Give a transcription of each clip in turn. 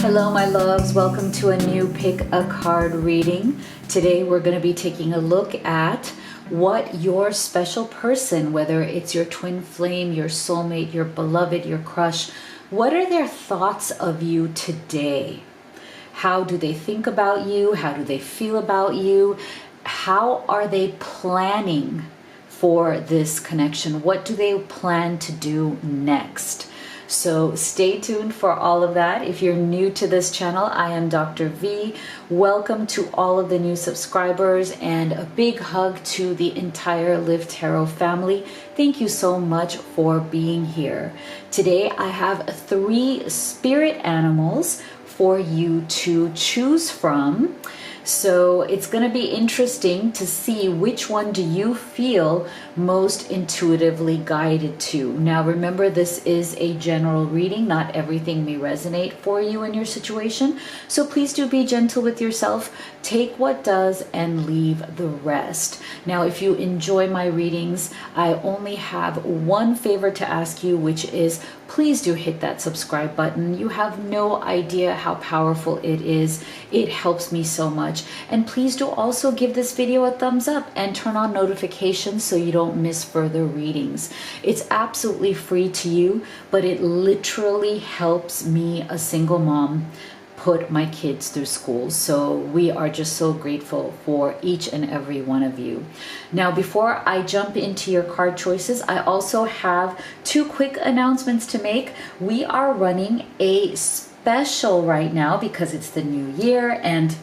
Hello my loves, welcome to a new pick a card reading. Today we're going to be taking a look at what your special person, whether it's your twin flame, your soulmate, your beloved, your crush, what are their thoughts of you today? How do they think about you? How do they feel about you? How are they planning for this connection? What do they plan to do next? So stay tuned for all of that. If you're new to this channel, I am Dr. V. Welcome to all of the new subscribers and a big hug to the entire Live Tarot family. Thank you so much for being here. Today I have 3 spirit animals for you to choose from. So it's going to be interesting to see which one do you feel most intuitively guided to. Now remember, this is a general reading. Not everything may resonate for you in your situation. So please do be gentle with yourself. Take what does and leave the rest. Now if you enjoy my readings, I only have one favor to ask you, which is please do hit that subscribe button. You have no idea how powerful it is. It helps me so much. And please do also give this video a thumbs up and turn on notifications so you don't miss further readings. It's absolutely free to you, but it literally helps me, a single mom, put my kids through school. So we are just so grateful for each and every one of you. Now, before I jump into your card choices, I also have 2 quick announcements to make. We are running a special right now because it's the new year and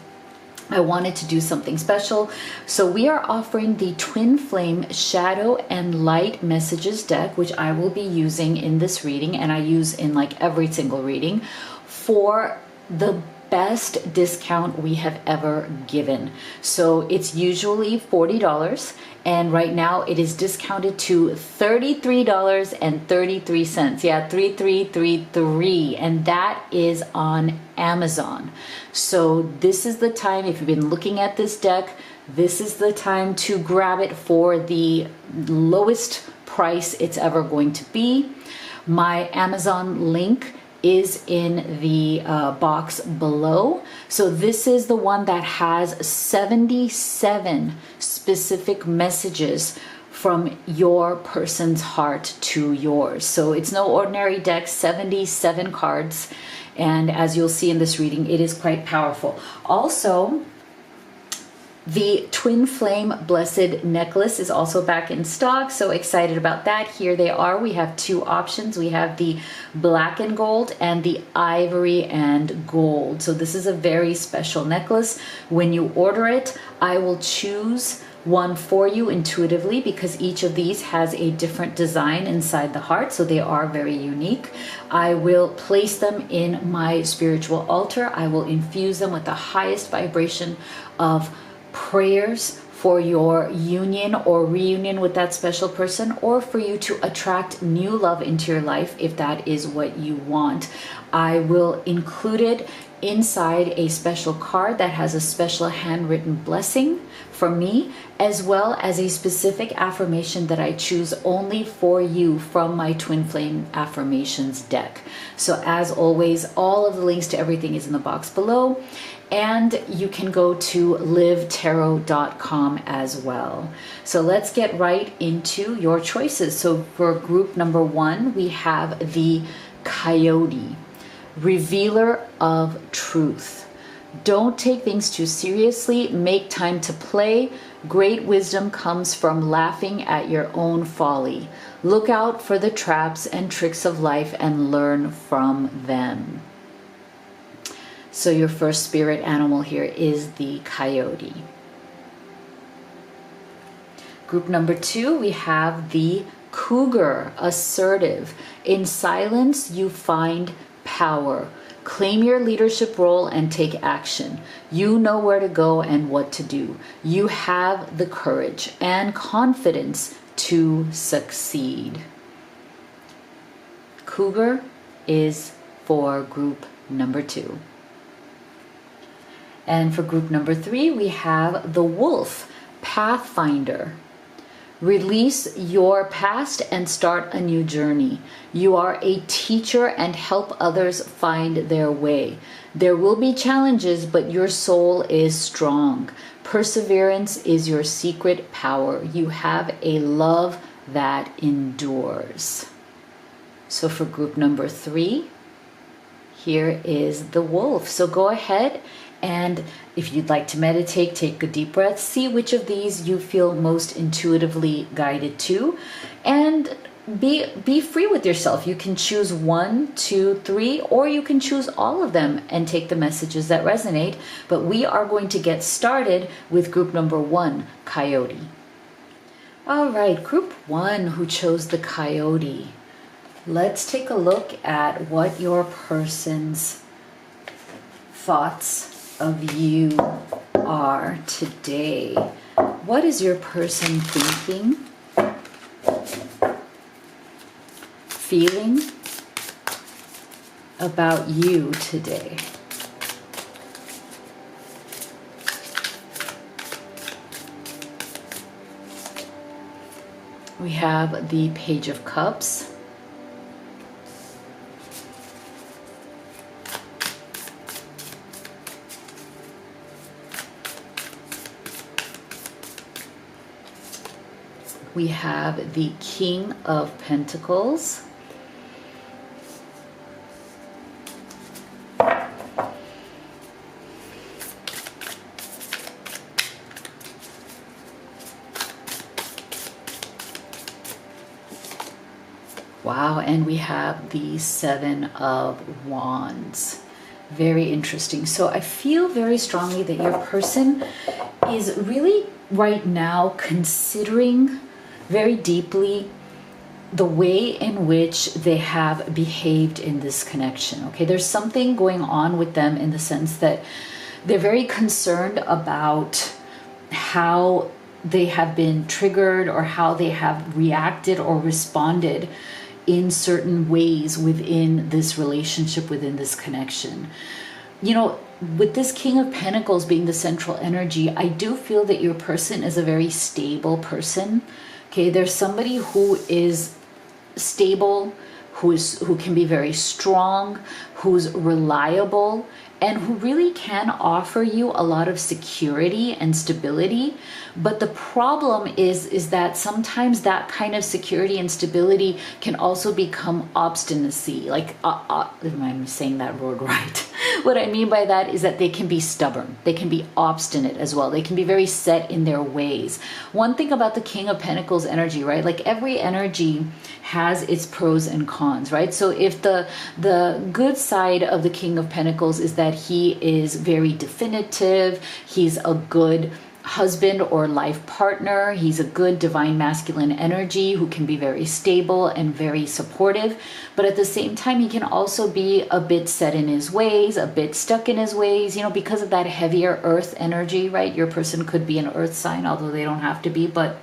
I wanted to do something special. So we are offering the Twin Flame Shadow and Light Messages deck, which I will be using in this reading and I use in like every single reading, for the best discount we have ever given. So it's usually $40 and right now it is discounted to $33.33. Yeah, 3333, and that is on Amazon. So this is the time, if you've been looking at this deck, this is the time to grab it for the lowest price it's ever going to be. My Amazon link is in the box below. So this is the one that has 77 specific messages from your person's heart to yours. So it's no ordinary deck, 77 cards. And as you'll see in this reading, it is quite powerful. Also, the Twin Flame Blessed Necklace is also back in stock. So excited about that. Here they are. We have 2 options. We have the black and gold and the ivory and gold. So this is a very special necklace. When you order it, I will choose one for you intuitively because each of these has a different design inside the heart. So they are very unique. I will place them in my spiritual altar. I will infuse them with the highest vibration of prayers for your union or reunion with that special person, or for you to attract new love into your life if that is what you want. I will include it inside a special card that has a special handwritten blessing for me, as well as a specific affirmation that I choose only for you from my Twin Flame Affirmations deck. So as always, all of the links to everything is in the box below. And you can go to livetarot.com as well. So let's get right into your choices. So for group number 1, we have the Coyote, Revealer of Truth. Don't take things too seriously. Make time to play. Great wisdom comes from laughing at your own folly. Look out for the traps and tricks of life and learn from them. So your first spirit animal here is the Coyote. Group number 2, we have the Cougar, Assertive. In silence, you find power. Claim your leadership role and take action. You know where to go and what to do. You have the courage and confidence to succeed. Cougar is for group number 2. And for group number 3, we have the Wolf, Pathfinder. Release your past and start a new journey. You are a teacher and help others find their way. There will be challenges, but your soul is strong. Perseverance is your secret power. You have a love that endures. So for group number 3, here is the wolf. So go ahead, and if you'd like to meditate, take a deep breath. See which of these you feel most intuitively guided to, and be free with yourself. You can choose 1, 2, 3, or you can choose all of them and take the messages that resonate. But we are going to get started with group number 1, Coyote. All right, group 1 who chose the Coyote. Let's take a look at what your person's thoughts of you are today. What is your person thinking, feeling about you today? We have the Page of Cups. We have the King of Pentacles. Wow, and we have the 7 of Wands. Very interesting. So I feel very strongly that your person is really right now considering very deeply the way in which they have behaved in this connection. Okay, there's something going on with them in the sense that they're very concerned about how they have been triggered or how they have reacted or responded in certain ways within this relationship, within this connection. You know, with this King of Pentacles being the central energy, I do feel that your person is a very stable person. Okay, there's somebody who is stable, who can be very strong, who's reliable, and who really can offer you a lot of security and stability. But the problem is that sometimes that kind of security and stability can also become obstinacy. Like, am I saying that word right? What I mean by that is that they can be stubborn. They can be obstinate as well. They can be very set in their ways. One thing about the King of Pentacles energy, right? Like every energy has its pros and cons, right? So if the good side of the King of Pentacles is that he is very definitive, he's a good husband or life partner, he's a good divine masculine energy who can be very stable and very supportive, but at the same time he can also be a bit set in his ways, a bit stuck in his ways, you know, because of that heavier earth energy, right? Your person could be an earth sign, although they don't have to be, but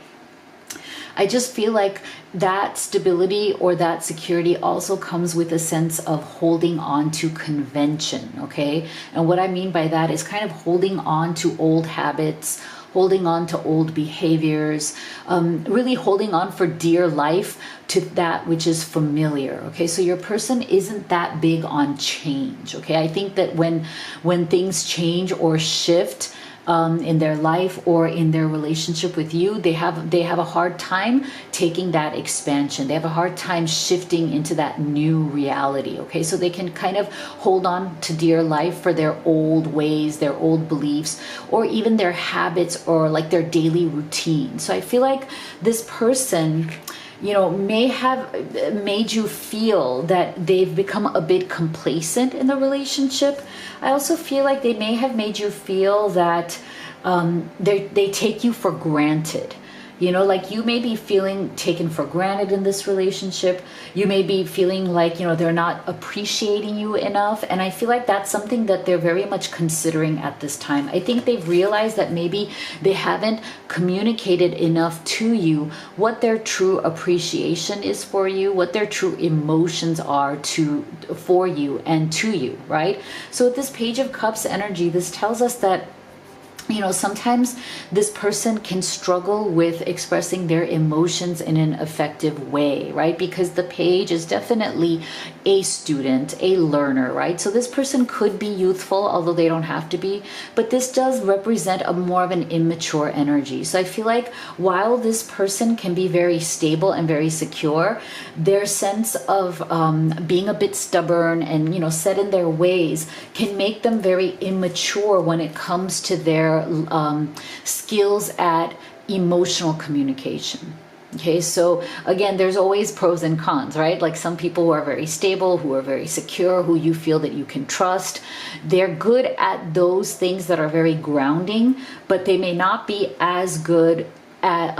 I just feel like that stability or that security also comes with a sense of holding on to convention, okay? And what I mean by that is kind of holding on to old habits, holding on to old behaviors, really holding on for dear life to that which is familiar, okay? So your person isn't that big on change, okay? I think that when things change or shift, in their life or in their relationship with you, they have a hard time taking that expansion. They have a hard time shifting into that new reality. Okay, so they can kind of hold on to dear life for their old ways, their old beliefs, or even their habits or like their daily routine. So I feel like this person, you know, may have made you feel that they've become a bit complacent in the relationship. I also feel like they may have made you feel that they take you for granted. You know, like you may be feeling taken for granted in this relationship. You may be feeling like, you know, they're not appreciating you enough. And I feel like that's something that they're very much considering at this time. I think they've realized that maybe they haven't communicated enough to you what their true appreciation is for you, what their true emotions are for you and to you, right? So with this Page of Cups energy, this tells us that, sometimes this person can struggle with expressing their emotions in an effective way, right? Because the page is definitely a student, a learner, right? So this person could be youthful, although they don't have to be, but this does represent a more of an immature energy. So I feel like while this person can be very stable and very secure, their sense of being a bit stubborn and, set in their ways can make them very immature when it comes to their skills at emotional communication. Okay, so again, there's always pros and cons, right? Like some people who are very stable, who are very secure, who you feel that you can trust, they're good at those things that are very grounding, but they may not be as good at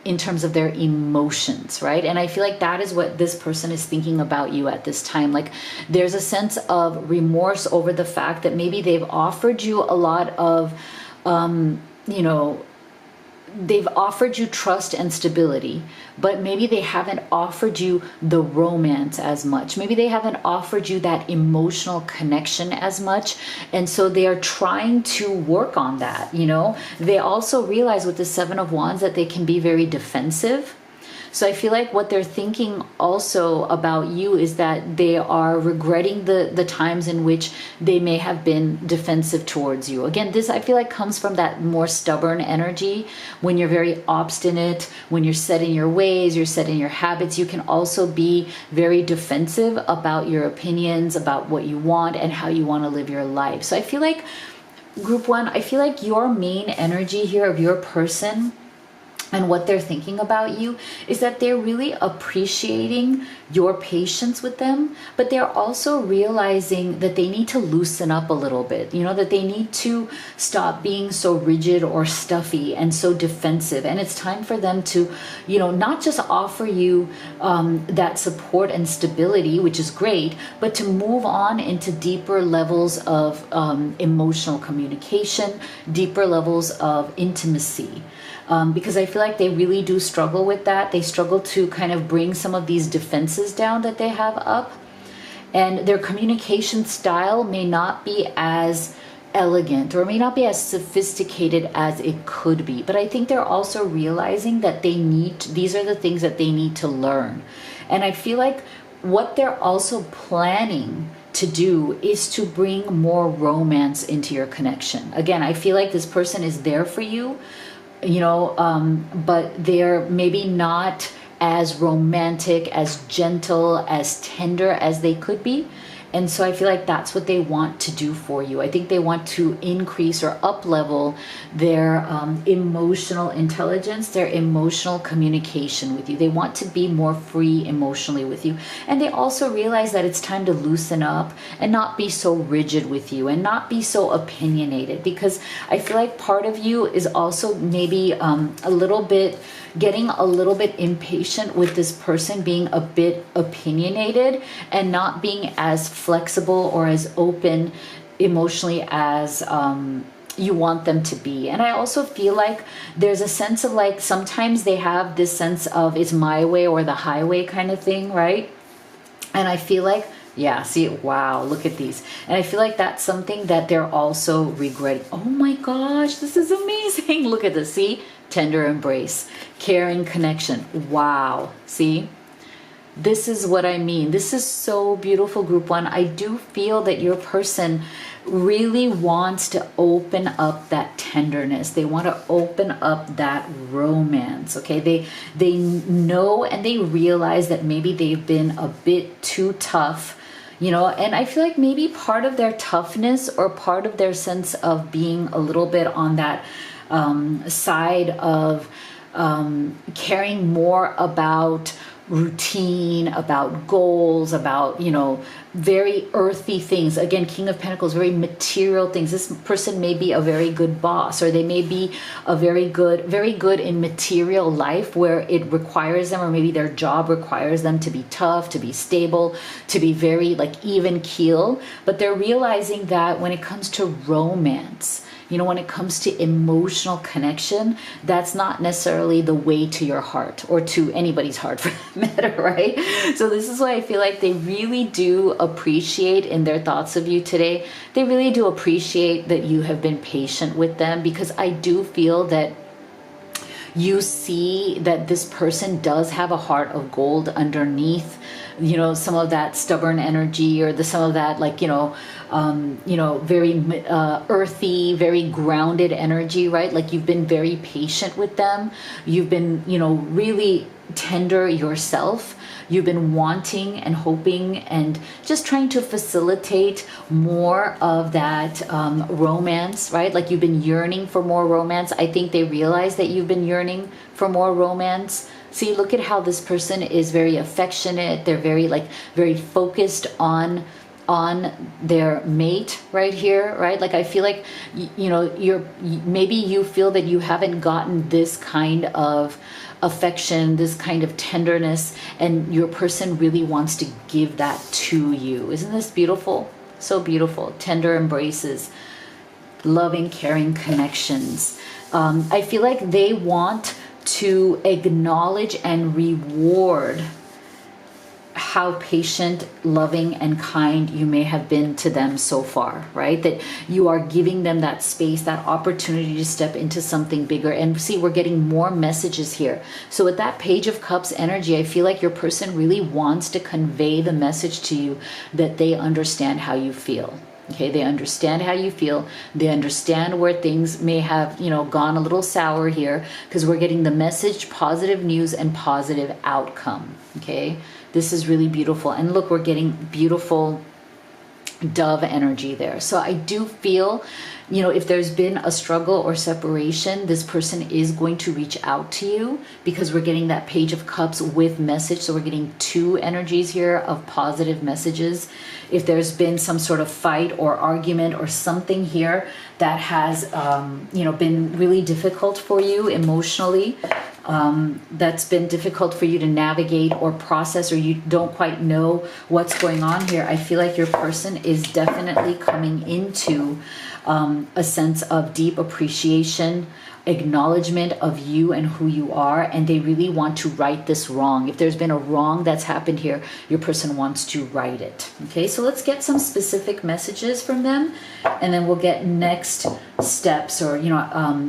in terms of their emotions, right? And I feel like that is what this person is thinking about you at this time. Like there's a sense of remorse over the fact that maybe they've offered you a lot of they've offered you trust and stability, but maybe they haven't offered you the romance as much. Maybe they haven't offered you that emotional connection as much. And so they are trying to work on that. They also realize with the Seven of Wands that they can be very defensive. So I feel like what they're thinking also about you is that they are regretting the times in which they may have been defensive towards you. Again, this I feel like comes from that more stubborn energy. When you're very obstinate, when you're set in your ways, you're set in your habits, you can also be very defensive about your opinions, about what you want and how you want to live your life. So I feel like, Group 1, I feel like your main energy here of your person and what they're thinking about you is that they're really appreciating your patience with them, but they're also realizing that they need to loosen up a little bit, that they need to stop being so rigid or stuffy and so defensive. And it's time for them to, not just offer you that support and stability, which is great, but to move on into deeper levels of emotional communication, deeper levels of intimacy. Because I feel like they really do struggle with that. They struggle to kind of bring some of these defenses down that they have up. And their communication style may not be as elegant or may not be as sophisticated as it could be. But I think they're also realizing that these are the things that they need to learn. And I feel like what they're also planning to do is to bring more romance into your connection. Again, I feel like this person is there for you, but they're maybe not as romantic, as gentle, as tender as they could be. And so I feel like that's what they want to do for you. I think they want to increase or up-level their emotional intelligence, their emotional communication with you. They want to be more free emotionally with you. And they also realize that it's time to loosen up and not be so rigid with you and not be so opinionated, because I feel like part of you is also maybe getting a little bit impatient with this person being a bit opinionated and not being as flexible or as open emotionally as you want them to be. And I also feel like there's a sense of like sometimes they have this sense of it's my way or the highway kind of thing, right? And I feel like, yeah, see, wow, look at these. And I feel like that's something that they're also regretting. Oh my gosh, this is amazing. Look at this, see? Tender embrace, caring connection. Wow, see? This is what I mean. This is so beautiful, Group 1. I do feel that your person really wants to open up that tenderness. They want to open up that romance, okay? They know and they realize that maybe they've been a bit too tough, and I feel like maybe part of their toughness or part of their sense of being a little bit on that side of caring more about routine, about goals, about, very earthy things. Again, King of Pentacles, very material things. This person may be a very good boss, or they may be a very good in material life where it requires them, or maybe their job requires them to be tough, to be stable, to be very like even keel. But they're realizing that when it comes to romance, when it comes to emotional connection, that's not necessarily the way to your heart, or to anybody's heart for that matter, right? So this is why I feel like they really do appreciate, in their thoughts of you today, they really do appreciate that you have been patient with them, because I do feel that you see that this person does have a heart of gold underneath, some of that stubborn energy, or some of that, like, very earthy, very grounded energy, right? Like, you've been very patient with them. You've been, really tender yourself. You've been wanting and hoping and just trying to facilitate more of that romance, right? Like, you've been yearning for more romance. I think they realize that you've been yearning for more romance. See, look at how this person is very affectionate. They're very focused on their mate right here, right? Like, I feel like, maybe you feel that you haven't gotten this kind of affection, this kind of tenderness, and your person really wants to give that to you. Isn't this beautiful? So beautiful. Tender embraces, loving, caring connections. I feel like they want to acknowledge and reward how patient, loving, and kind you may have been to them so far, right? That you are giving them that space, that opportunity to step into something bigger. And see, we're getting more messages here. So with that Page of Cups energy, I feel like your person really wants to convey the message to you that they understand how you feel. Okay, they understand how you feel. They understand where things may have, gone a little sour here, because we're getting the message, positive news and positive outcome. Okay, this is really beautiful. And look, we're getting beautiful dove energy there. So I do feel, if there's been a struggle or separation, this person is going to reach out to you, because we're getting that Page of Cups with message. So we're getting two energies here of positive messages. If there's been some sort of fight or argument or something here that has, been really difficult for you emotionally, that's been difficult for you to navigate or process, or you don't quite know what's going on here, I feel like your person is definitely coming into a sense of deep appreciation, acknowledgement of you and who you are, and they really want to right this wrong. If there's been a wrong that's happened here, your person wants to right it. Okay, so let's get some specific messages from them, and then we'll get next steps, or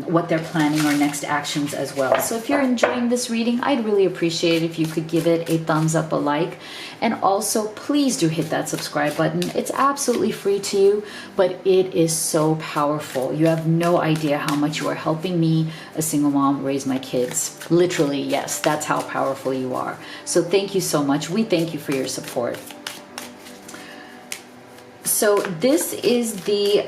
what they're planning, or next actions as well. So if you're enjoying this reading, I'd really appreciate it if you could give it a thumbs up, a like, and also please do hit that subscribe button. It's absolutely free to you, but it is so powerful. You have no idea how much you are helping me, a single mom, raise my kids. Literally, yes, that's how powerful you are. So thank you so much. We thank you for your support. So this is the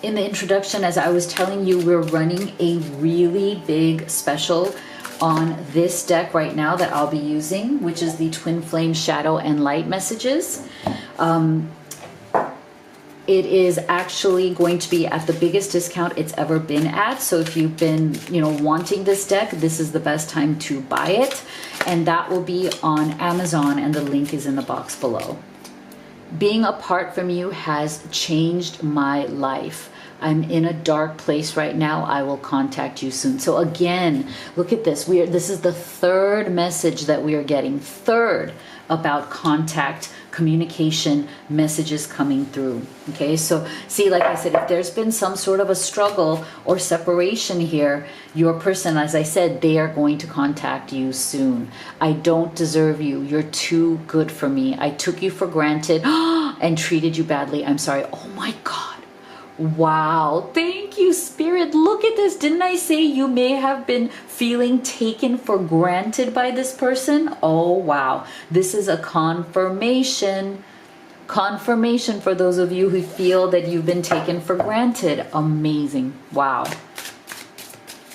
in the introduction, as I was telling you, we're running a really big special on this deck right now that I'll be using, which is the Twin Flame Shadow and Light messages. It is actually going to be at the biggest discount it's ever been at. So if you've been, wanting this deck, this is the best time to buy it. And that will be on Amazon, and the link is in the box below. Being apart from you has changed my life. I'm in a dark place right now. I will contact you soon. So again, look at this. This is the third message that we are getting. Third about contact, communication, messages coming through. Okay, so see, like I said, if there's been some sort of a struggle or separation here, your person, as I said, they are going to contact you soon. I don't deserve you. You're too good for me. I took you for granted and treated you badly. I'm sorry. Oh my God. Wow, thank you, Spirit. Look at this. Didn't I say you may have been feeling taken for granted by this person? Oh, wow. This is a confirmation. Confirmation for those of you who feel that you've been taken for granted. Amazing. Wow.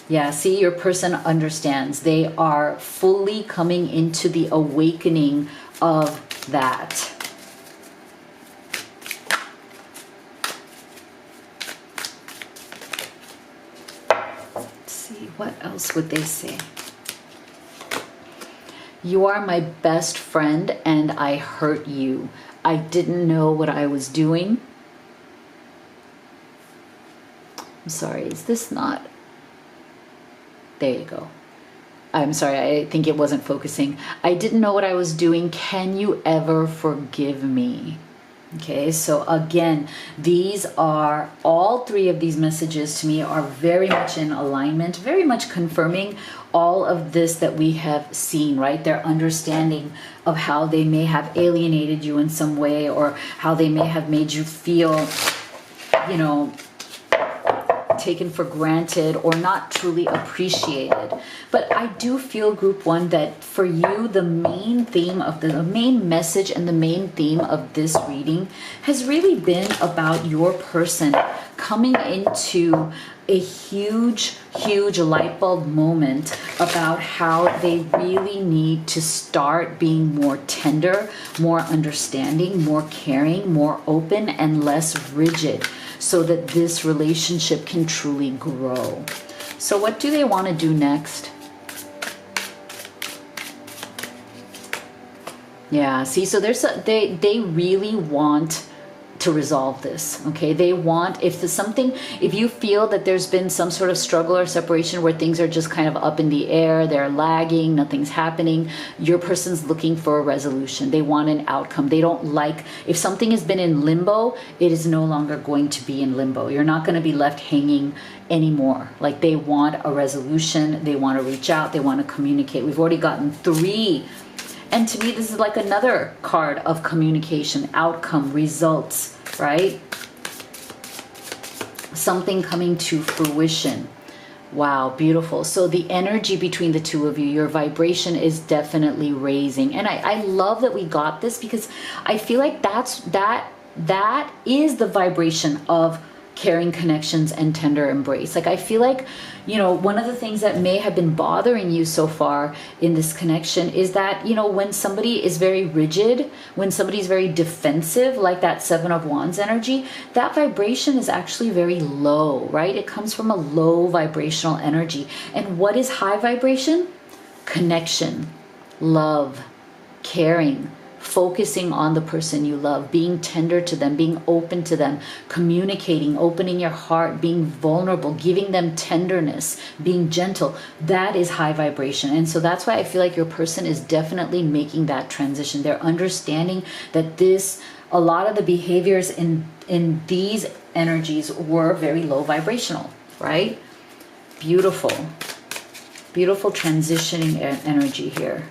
Yeah, see, your person understands. They are fully coming into the awakening of that. What else would they say? You are my best friend and I hurt you. I didn't know what I was doing. I'm sorry, is this not? There you go. I'm sorry, I think it wasn't focusing. I didn't know what I was doing. Can you ever forgive me? Okay, so again, these are, all three of these messages to me are very much in alignment, very much confirming all of this that we have seen, right? Their understanding of how they may have alienated you in some way, or how they may have made you feel, you know, taken for granted or not truly appreciated. But I do feel, group one, that for you, the main theme of the main message and the main theme of this reading has really been about your person coming into a huge light bulb moment about how they really need to start being more tender, more understanding, more caring, more open, and less rigid, so that this relationship can truly grow. So what do they want to do next? Yeah, see, so there's they really want to resolve this. Okay, they want, if you feel that there's been some sort of struggle or separation where things are just kind of up in the air, they're lagging, nothing's happening, your person's looking for a resolution. They want an outcome. They don't like, if something has been in limbo, it is no longer going to be in limbo. You're not going to be left hanging anymore. Like, they want a resolution, they want to reach out, they want to communicate. We've already gotten 3. And to me, this is like another card of communication, outcome, results, right? Something coming to fruition. Wow, beautiful. So the energy between the two of you, your vibration is definitely raising. And I love that we got this, because I feel like that is the vibration of caring connections and tender embrace. Like, I feel like, you know, one of the things that may have been bothering you so far in this connection is that, you know, when somebody is very rigid, when somebody's very defensive, like that 7 of Wands energy, that vibration is actually very low, right? It comes from a low vibrational energy. And what is high vibration? Connection, love, caring, focusing on the person you love, being tender to them, being open to them, communicating, opening your heart, being vulnerable, giving them tenderness, being gentle. That is high vibration. And so that's why I feel like your person is definitely making that transition. They're understanding that a lot of the behaviors in these energies were very low vibrational, right? Beautiful. Beautiful transitioning energy here.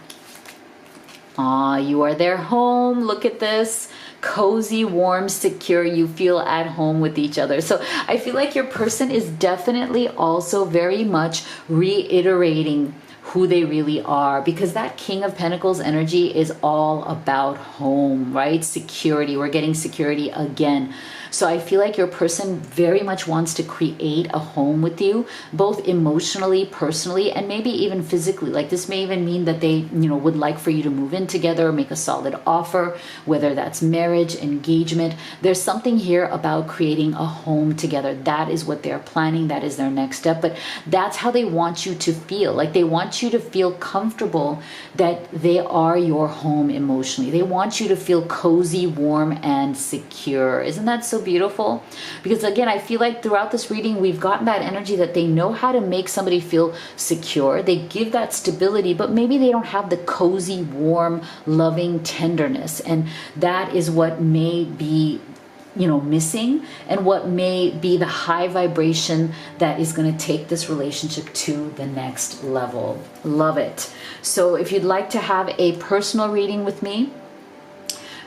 You are their home. Look at this. Cozy, warm, secure. You feel at home with each other. So I feel like your person is definitely also very much reiterating who they really are, because that King of Pentacles energy is all about home, right? Security. We're getting security again. So I feel like your person very much wants to create a home with you, both emotionally, personally, and maybe even physically. Like, this may even mean that they, you know, would like for you to move in together or make a solid offer, whether that's marriage, engagement. There's something here about creating a home together. That is what they're planning. That is their next step. But that's how they want you to feel. Like, they want you to feel comfortable that they are your home emotionally. They want you to feel cozy, warm, and secure. Isn't that so beautiful? Because again, I feel like throughout this reading, we've gotten that energy that they know how to make somebody feel secure. They give that stability, but maybe they don't have the cozy, warm, loving tenderness. And that is what may be, you know, missing, and what may be the high vibration that is going to take this relationship to the next level. Love it. So if you'd like to have a personal reading with me,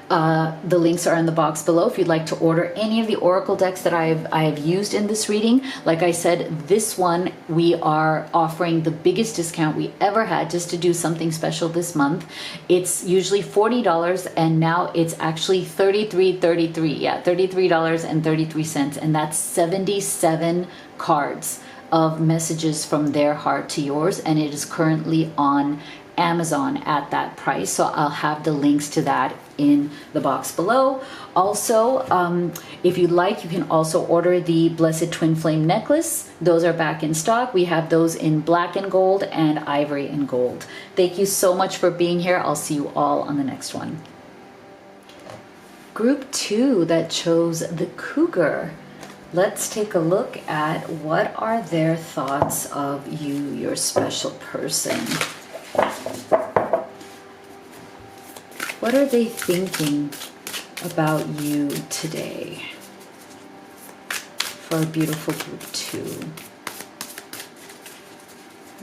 the links are in the box below. If you'd like to order any of the oracle decks that I have used in this reading, like I said, this one we are offering the biggest discount we ever had, just to do something special this month. It's usually $40, and now it's actually $33.33. Yeah, $33.33, and that's 77 cards of messages from their heart to yours, and it is currently on Amazon at that price. So I'll have the links to that in the box below. Also, if you'd like, you can also order the Blessed Twin Flame necklace. Those are back in stock. We have those in black and gold and ivory and gold. Thank you so much for being here. I'll see you all on the next one. Group 2 that chose the cougar. Let's take a look at what are their thoughts of you, your special person. What are they thinking about you today? For a beautiful group 2.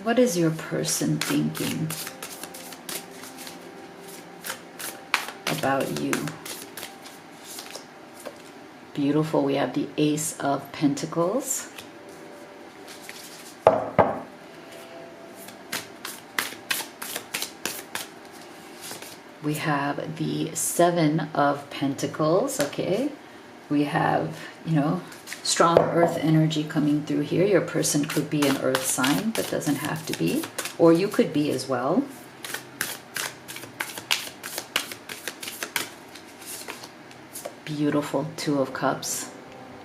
What is your person thinking about you? Beautiful. We have the Ace of Pentacles. We have the Seven of Pentacles. Okay. We have, strong earth energy coming through here. Your person could be an earth sign, but doesn't have to be. Or you could be as well. Beautiful Two of Cups.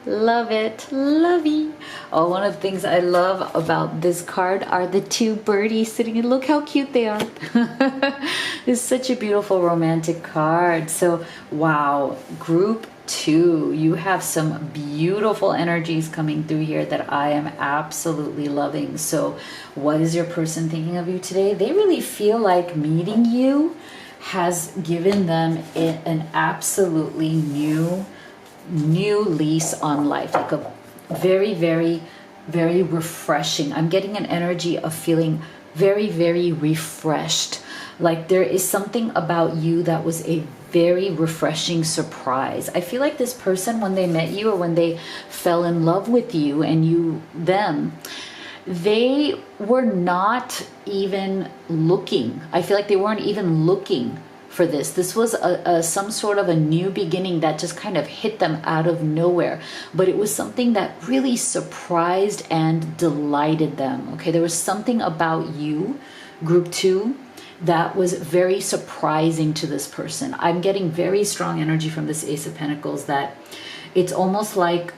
Love it. Lovey. Oh, one of the things I love about this card are the two birdies sitting in. Look how cute they are. It's such a beautiful romantic card. So, wow. Group 2. You have some beautiful energies coming through here that I am absolutely loving. So, what is your person thinking of you today? They really feel like meeting you has given them an absolutely new lease on life, like a very, very, very refreshing. I'm getting an energy of feeling very, very refreshed. Like there is something about you that was a very refreshing surprise. I feel like this person, when they met you or when they fell in love with you and you them, they were not even looking. I feel like they weren't even looking for this. This was some sort of a new beginning that just kind of hit them out of nowhere. But it was something that really surprised and delighted them. Okay, there was something about you, group 2, that was very surprising to this person. I'm getting very strong energy from this Ace of Pentacles that it's almost like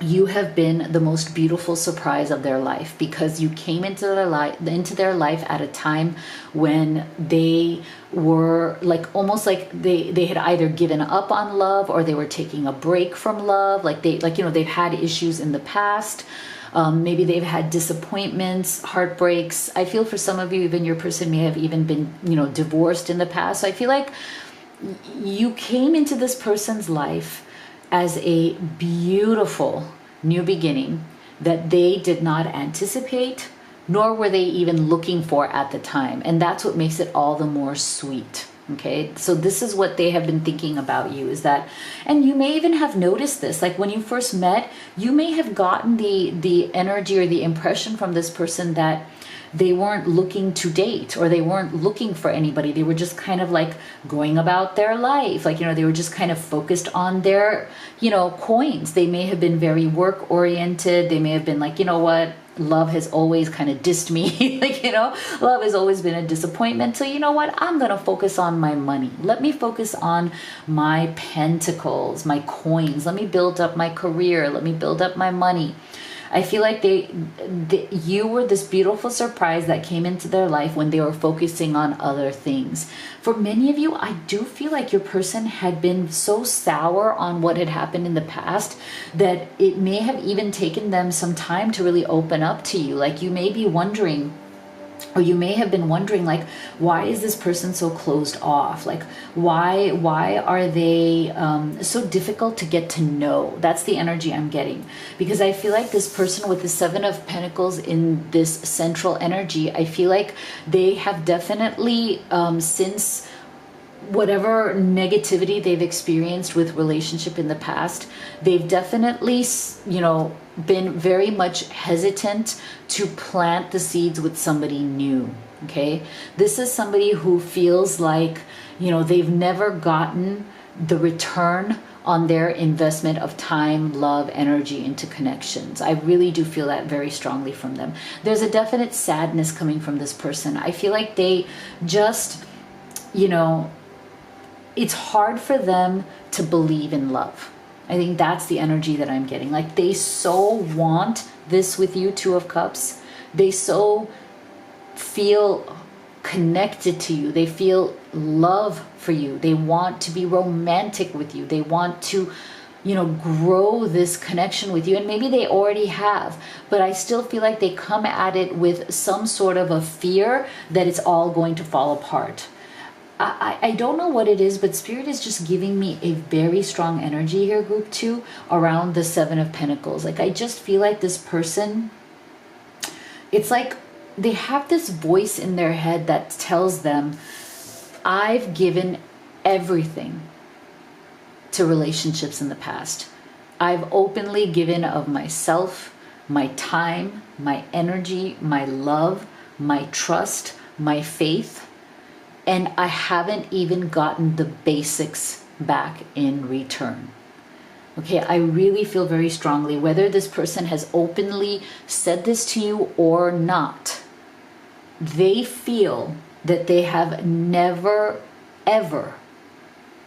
you have been the most beautiful surprise of their life, because you came into their life at a time when they were like almost like they had either given up on love or they were taking a break from love. They've had issues in the past. Maybe they've had disappointments, heartbreaks. I feel for some of you, even your person may have even been, divorced in the past. So I feel like you came into this person's life as a beautiful new beginning that they did not anticipate, nor were they even looking for at the time. And that's what makes it all the more sweet. Okay, so this is what they have been thinking about you, is that, and you may even have noticed this, like when you first met, you may have gotten the energy or the impression from this person that they weren't looking to date, or they weren't looking for anybody. They were just kind of like going about their life. they were just kind of focused on their, coins. They may have been very work oriented. They may have been like, what? Love has always kind of dissed me. Love has always been a disappointment. So you know what? I'm going to focus on my money. Let me focus on my pentacles, my coins. Let me build up my career. Let me build up my money. I feel like you were this beautiful surprise that came into their life when they were focusing on other things. For many of you, I do feel like your person had been so sour on what had happened in the past that it may have even taken them some time to really open up to you. Like you may be wondering, or you may have been wondering, like, why is this person so closed off? Like, why are they so difficult to get to know? That's the energy I'm getting. Because I feel like this person with the Seven of Pentacles in this central energy, I feel like they have definitely, since whatever negativity they've experienced with relationship in the past, they've definitely, been very much hesitant to plant the seeds with somebody new. Okay, this is somebody who feels like, they've never gotten the return on their investment of time, love, energy into connections. I really do feel that very strongly from them. There's a definite sadness coming from this person. I feel like they just, it's hard for them to believe in love. I think that's the energy that I'm getting. Like they so want this with you, Two of Cups. They so feel connected to you. They feel love for you. They want to be romantic with you. They want to grow this connection with you. And maybe they already have, but I still feel like they come at it with some sort of a fear that it's all going to fall apart. I don't know what it is, but Spirit is just giving me a very strong energy here, group 2, around the Seven of Pentacles. Like, I just feel like this person, it's like they have this voice in their head that tells them, I've given everything to relationships in the past. I've openly given of myself, my time, my energy, my love, my trust, my faith, and I haven't even gotten the basics back in return. Okay, I really feel very strongly, whether this person has openly said this to you or not, they feel that they have never, ever,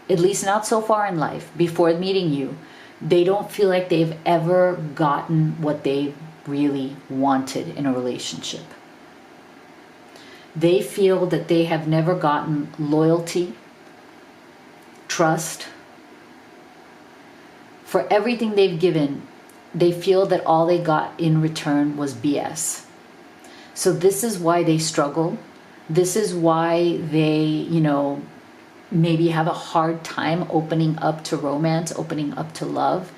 at least not so far in life, before meeting you, they don't feel like they've ever gotten what they really wanted in a relationship. They feel that they have never gotten loyalty, trust. For everything they've given, they feel that all they got in return was BS. So this is why they struggle. This is why they, maybe have a hard time opening up to romance, opening up to love.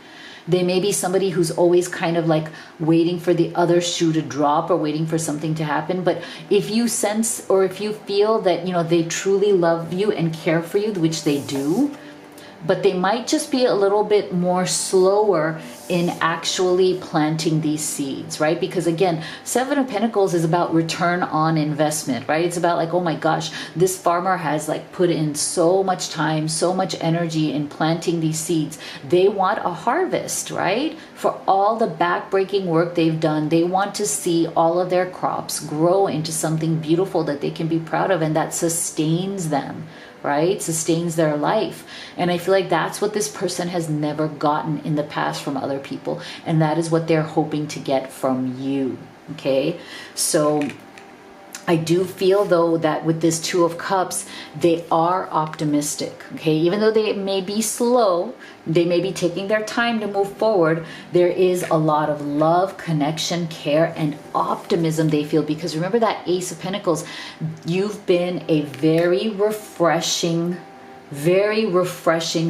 They may be somebody who's always kind of like waiting for the other shoe to drop or waiting for something to happen. But if you sense or if you feel that, they truly love you and care for you, which they do, but they might just be a little bit more slower in actually planting these seeds, right? Because again, Seven of Pentacles is about return on investment, right? It's about like, oh my gosh, this farmer has like put in so much time, so much energy in planting these seeds. They want a harvest, right? For all the backbreaking work they've done, they want to see all of their crops grow into something beautiful that they can be proud of and that sustains them, right? Sustains their life. And I feel like that's what this person has never gotten in the past from other people. And that is what they're hoping to get from you. Okay. So I do feel though that with this Two of Cups, they are optimistic. Okay. Even though they may be slow, they may be taking their time to move forward. There is a lot of love, connection, care, and optimism they feel. Because remember that Ace of Pentacles, you've been a very refreshing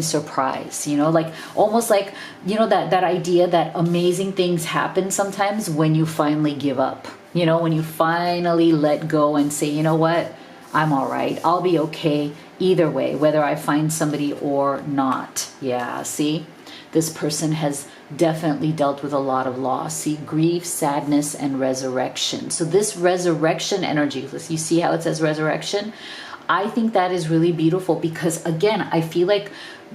surprise, like almost like, that idea that amazing things happen sometimes when you finally give up, when you finally let go and say, you know what, I'm all right. I'll be okay either way, whether I find somebody or not. Yeah, see, this person has definitely dealt with a lot of loss. See, grief, sadness, and resurrection. So this resurrection energy, you see how it says resurrection? I think that is really beautiful because, again, I feel like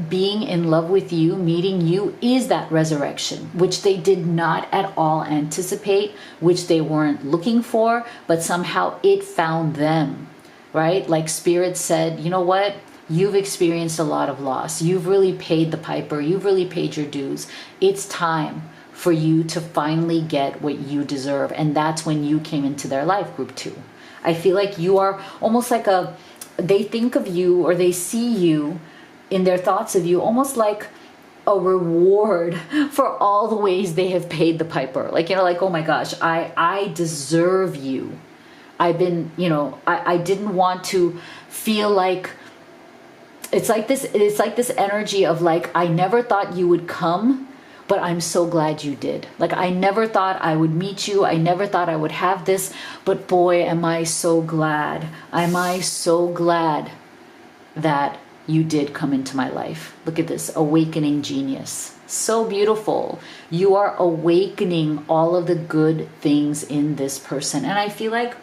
being in love with you, meeting you, is that resurrection, which they did not at all anticipate, which they weren't looking for, but somehow it found them, right? Like Spirit said, you know what? You've experienced a lot of loss. You've really paid the piper. You've really paid your dues. It's time for you to finally get what you deserve. And that's when you came into their life, group 2. I feel like you are almost like they think of you or they see you in their thoughts of you almost like a reward for all the ways they have paid the piper. Like, like, oh my gosh, I deserve you. I've been, I didn't want to feel like it's like this energy of like, I never thought you would come, but I'm so glad you did. Like, I never thought I would meet you. I never thought I would have this, but boy, am I so glad. Am I so glad that you did come into my life. Look at this, awakening genius. So beautiful. You are awakening all of the good things in this person. And I feel like,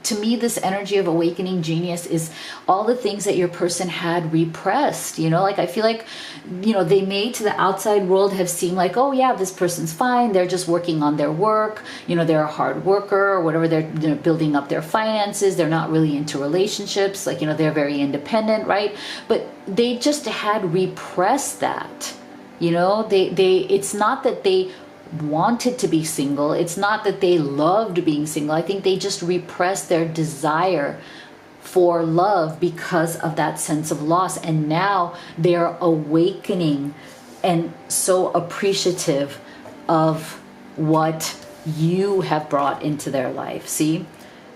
to me, this energy of awakening genius is all the things that your person had repressed, like I feel like, they may to the outside world have seemed like, oh yeah, this person's fine. They're just working on their work. They're a hard worker or whatever. They're building up their finances. They're not really into relationships. Like, they're very independent, right? But they just had repressed that, it's not that they wanted to be single. It's not that they loved being single. I think they just repressed their desire for love because of that sense of loss. And now they're awakening and so appreciative of what you have brought into their life. See?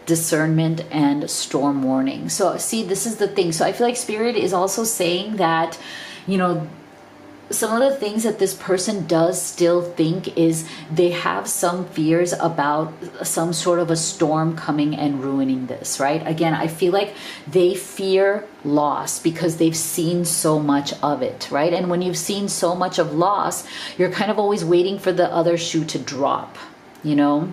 Discernment and storm warning. So see, this is the thing. So I feel like Spirit is also saying that, you know, some of the things that this person does still think is they have some fears about some sort of a storm coming and ruining this, right? Again, I feel like they fear loss because they've seen so much of it, right? And when you've seen so much of loss, you're kind of always waiting for the other shoe to drop, you know?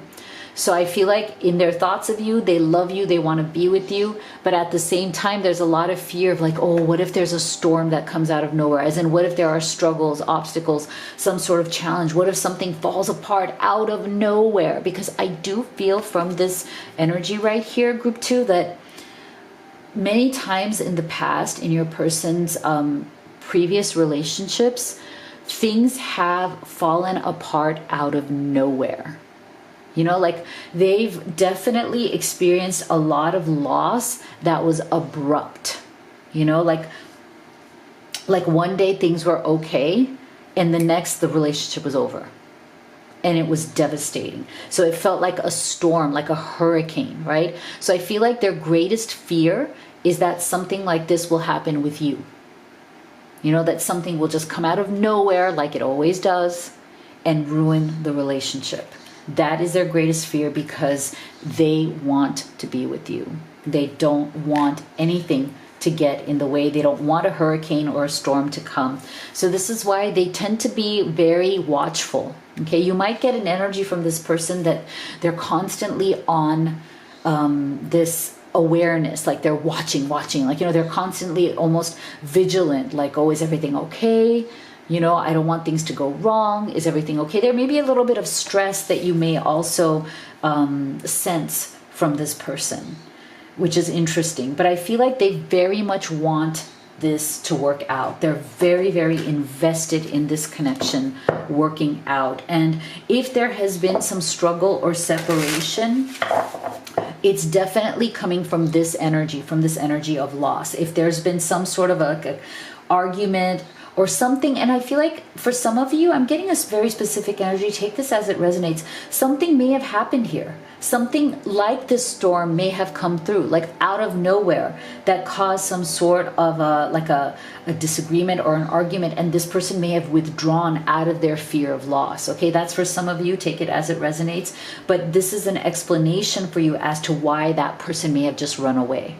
So I feel like in their thoughts of you, they love you, they want to be with you, but at the same time, there's a lot of fear of like, oh, what if there's a storm that comes out of nowhere? As in, what if there are struggles, obstacles, some sort of challenge? What if something falls apart out of nowhere? Because I do feel from this energy right here, group 2, that many times in the past, in your person's previous relationships, things have fallen apart out of nowhere. You know, like they've definitely experienced a lot of loss that was abrupt. You know, like one day things were okay and the next the relationship was over. And it was devastating. So it felt like a storm, like a hurricane, right? So I feel like their greatest fear is that something like this will happen with you. You know, that something will just come out of nowhere like it always does and ruin the relationship. That is their greatest fear because they want to be with you. They don't want anything to get in the way. They don't want a hurricane or a storm to come. So this is why they tend to be very watchful. Okay, you might get an energy from this person that they're constantly on this awareness, like they're watching, like, you know, they're constantly almost vigilant, like, oh, is everything okay? You know, I don't want things to go wrong. Is everything okay? There may be a little bit of stress that you may also sense from this person, which is interesting. But I feel like they very much want this to work out. They're very, very invested in this connection working out. And if there has been some struggle or separation, it's definitely coming from this energy of loss. If there's been some sort of a argument or something, and I feel like for some of you, I'm getting a very specific energy. Take this as it resonates. Something may have happened here. Something like this storm may have come through, like out of nowhere, that caused some sort of a disagreement or an argument, and this person may have withdrawn out of their fear of loss. Okay, that's for some of you. Take it as it resonates. But this is an explanation for you as to why that person may have just run away,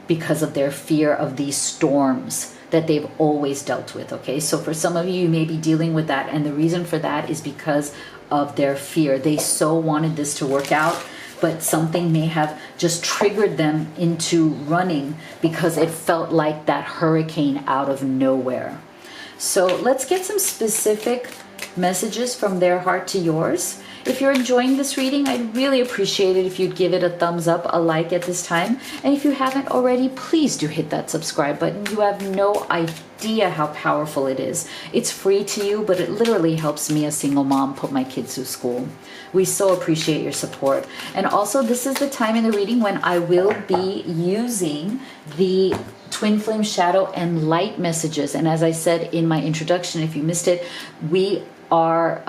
because of their fear of these storms that they've always dealt with. Okay, so for some of you, you may be dealing with that, and the reason for that is because of their fear. They so wanted this to work out, but something may have just triggered them into running because it felt like that hurricane out of nowhere. So let's get some specific messages from their heart to yours. If you're enjoying this reading, I'd really appreciate it if you'd give it a thumbs up, a like at this time. And if you haven't already, please do hit that subscribe button. You have no idea how powerful it is. It's free to you, but it literally helps me, a single mom, put my kids through school. We so appreciate your support. And also, this is the time in the reading when I will be using the Twin Flame Shadow and Light messages. And as I said in my introduction, if you missed it, we are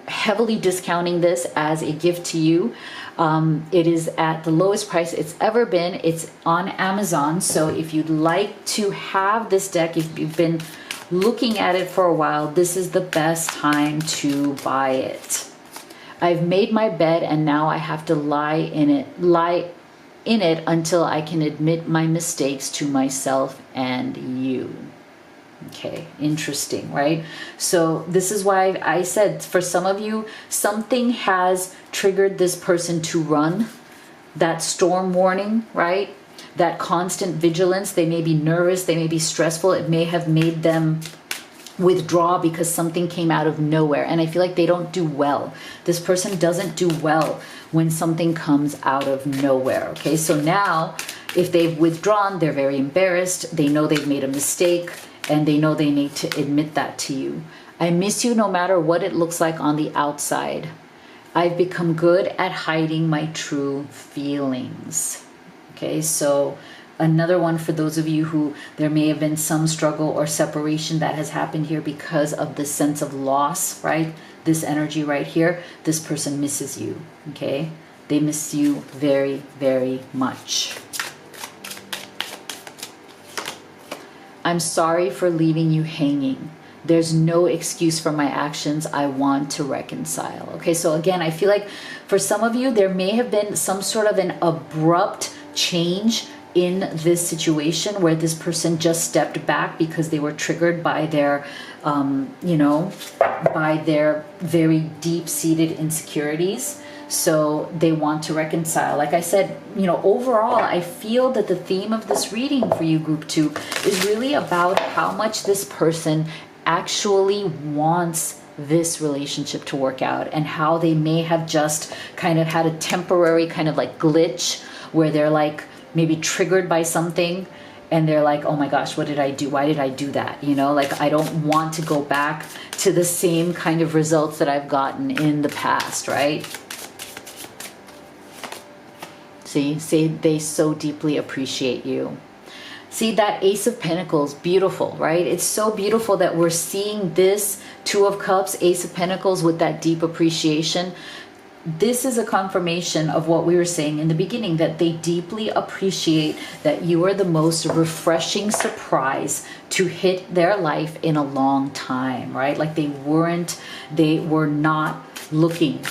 heavily discounting this as a gift to you. It is at the lowest price it's ever been. It's on Amazon. So if you'd like to have this deck, if you've been looking at it for a while, this is the best time to buy it. I've made my bed and now I have to lie in it until I can admit my mistakes to myself and you. Okay, interesting, right? So this is why I said, for some of you, something has triggered this person to run. That storm warning, right? That constant vigilance. They may be nervous, they may be stressful. It may have made them withdraw because something came out of nowhere. And I feel like they don't do well. This person doesn't do well when something comes out of nowhere. Okay, so now if they've withdrawn, they're very embarrassed. They know they've made a mistake. And they know they need to admit that to you. I miss you no matter what it looks like on the outside. I've become good at hiding my true feelings. Okay. Okay, so another one for those of you who there may have been some struggle or separation that has happened here because of the sense of loss, right? This energy right here, this person misses you, okay? They miss you very, very much. I'm sorry for leaving you hanging. There's no excuse for my actions. I want to reconcile. Okay, so again, I feel like for some of you, there may have been some sort of an abrupt change in this situation where this person just stepped back because they were triggered by their, by their very deep-seated insecurities. So they want to reconcile. Like I said, overall, I feel that the theme of this reading for you, group 2, is really about how much this person actually wants this relationship to work out, and how they may have just kind of had a temporary kind of like glitch where they're like maybe triggered by something and they're like, oh my gosh, what did I do? Why did I do that? Like I don't want to go back to the same kind of results that I've gotten in the past, right? See, say they so deeply appreciate you. See, that Ace of Pentacles, beautiful, right? It's so beautiful that we're seeing this Two of Cups, Ace of Pentacles with that deep appreciation. This is a confirmation of what we were saying in the beginning, that they deeply appreciate that you are the most refreshing surprise to hit their life in a long time, right? Like they were not looking.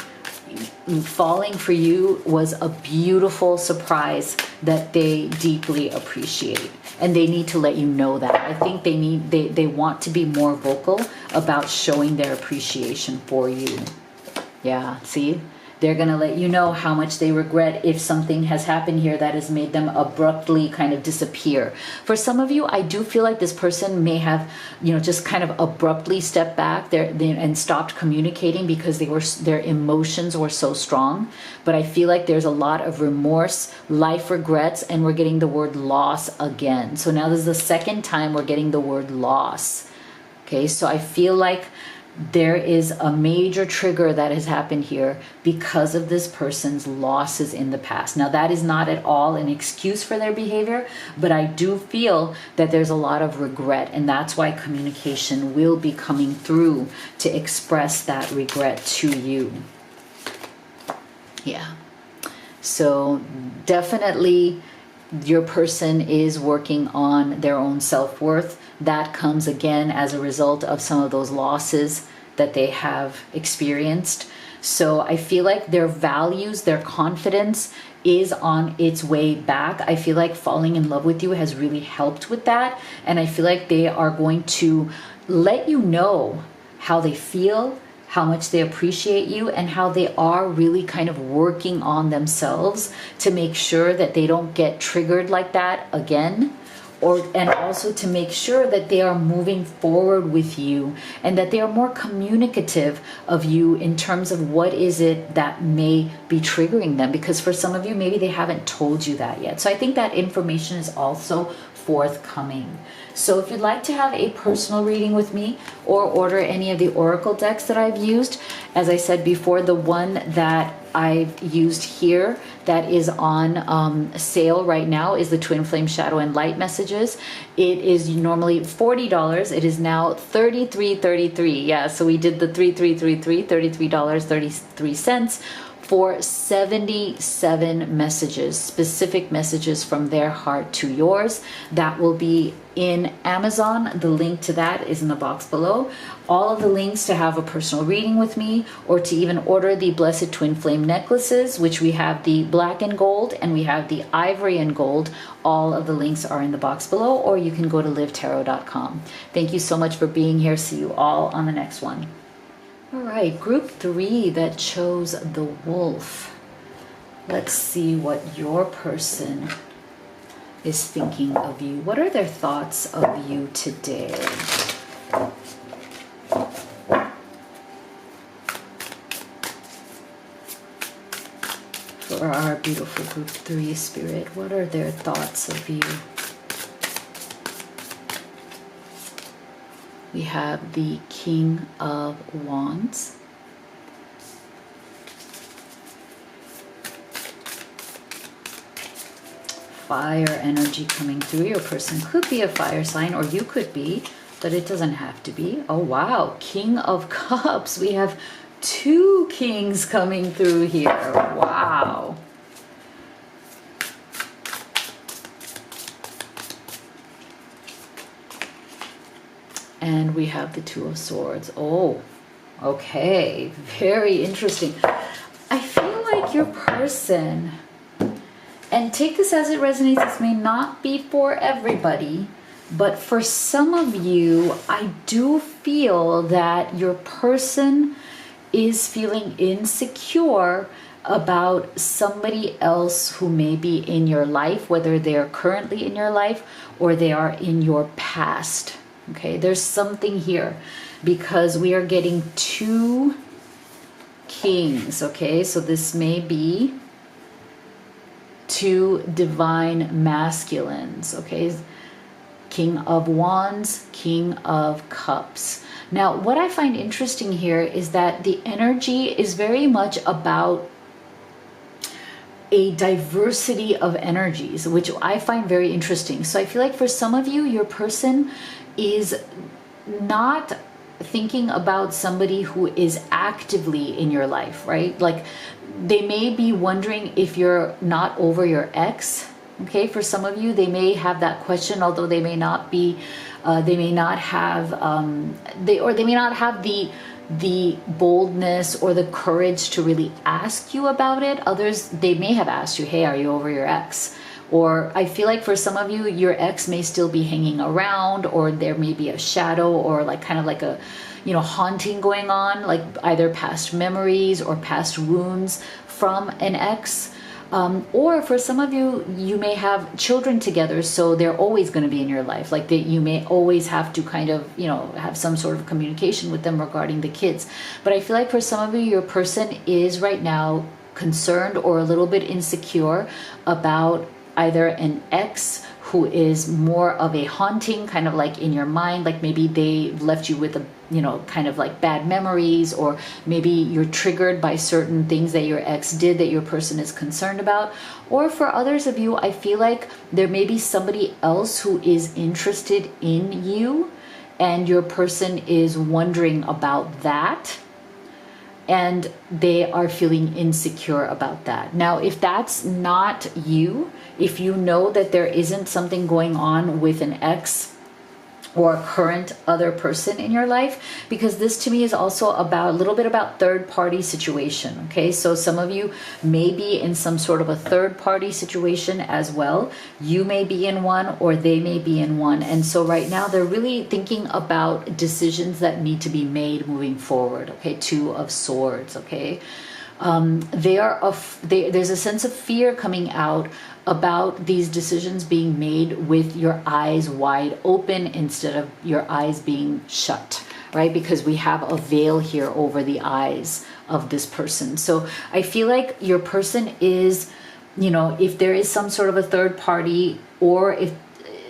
Falling for you was a beautiful surprise that they deeply appreciate, and they need to let you know that. I think they want to be more vocal about showing their appreciation for you. Yeah, see? They're going to let you know how much they regret if something has happened here that has made them abruptly kind of disappear. For some of you, I do feel like this person may have, just kind of abruptly stepped back there and stopped communicating because their emotions were so strong. But I feel like there's a lot of remorse, life regrets, and we're getting the word loss again. So now this is the second time we're getting the word loss. Okay, so I feel like there is a major trigger that has happened here because of this person's losses in the past. Now, that is not at all an excuse for their behavior, but I do feel that there's a lot of regret, and that's why communication will be coming through to express that regret to you. Yeah. So definitely your person is working on their own self-worth. That comes again as a result of some of those losses that they have experienced. So I feel like their values, their confidence is on its way back. I feel like falling in love with you has really helped with that. And I feel like they are going to let you know how they feel, how much they appreciate you, and how they are really kind of working on themselves to make sure that they don't get triggered like that again. And also to make sure that they are moving forward with you and that they are more communicative of you in terms of what is it that may be triggering them. Because for some of you, maybe they haven't told you that yet. So I think that information is also forthcoming. So if you'd like to have a personal reading with me or order any of the oracle decks that I've used, as I said before, the one that I've used here that is on sale right now is the Twin Flame Shadow and Light Messages. It is normally $40. It is now $33.33. Yeah, so we did the $33.33 for 77 messages, specific messages from their heart to yours. That will be in Amazon. The link to that is in the box below. All of the links to have a personal reading with me or to even order the Blessed Twin Flame necklaces, which we have the black and gold and we have the ivory and gold. All of the links are in the box below, or you can go to livetarot.com. Thank you so much for being here. See you all on the next one. All right, group 3 that chose the wolf. Let's see what your person is thinking of you. What are their thoughts of you today? For our beautiful group 3 spirit, what are their thoughts of you? We have the King of Wands. fire energy coming through. Your person could be a fire sign, or you could be, but it doesn't have to be. Oh, wow. King of Cups. We have 2 kings coming through here. Wow. And we have the 2 of Swords. Oh, okay. Very interesting. I feel like your person, and take this as it resonates, this may not be for everybody, but for some of you, I do feel that your person is feeling insecure about somebody else who may be in your life, whether they're currently in your life or they are in your past. Okay, there's something here because we are getting 2 kings. Okay, so this may be 2 divine masculines. Okay, King of Wands, King of Cups. Now, what I find interesting here is that the energy is very much about a diversity of energies, which I find very interesting. So I feel like for some of you, your person is not thinking about somebody who is actively in your life, right? Like they may be wondering if you're not over your ex. Okay, for some of you, they may have that question, although they may not be, they may not have, they may not have the boldness or the courage to really ask you about it. Others, they may have asked you, hey, are you over your ex? Or I feel like for some of you, your ex may still be hanging around, or there may be a shadow or like kind of like a, you know, haunting going on, like either past memories or past wounds from an ex. Or for some of you, you may have children together, so they're always going to be in your life. Like you may always have to kind of, you know, have some sort of communication with them regarding the kids. But I feel like for some of you, your person is right now concerned or a little bit insecure about either an ex who is more of a haunting, kind of like in your mind, like maybe they left you with a, you know, kind of like bad memories, or maybe you're triggered by certain things that your ex did that your person is concerned about. Or for others of you, I feel like there may be somebody else who is interested in you and your person is wondering about that, and they are feeling insecure about that. Now, if that's not you, if you know that there isn't something going on with an ex or a current other person in your life, because this to me is also about a little bit about third party situation. Okay, so some of you may be in some sort of a third party situation as well. You may be in one or they may be in one, and so right now they're really thinking about decisions that need to be made moving forward. Okay, 2 of Swords. Okay, there's a sense of fear coming out about these decisions being made with your eyes wide open instead of your eyes being shut, right? Because we have a veil here over the eyes of this person. So I feel like your person is, you know, if there is some sort of a third party, or if,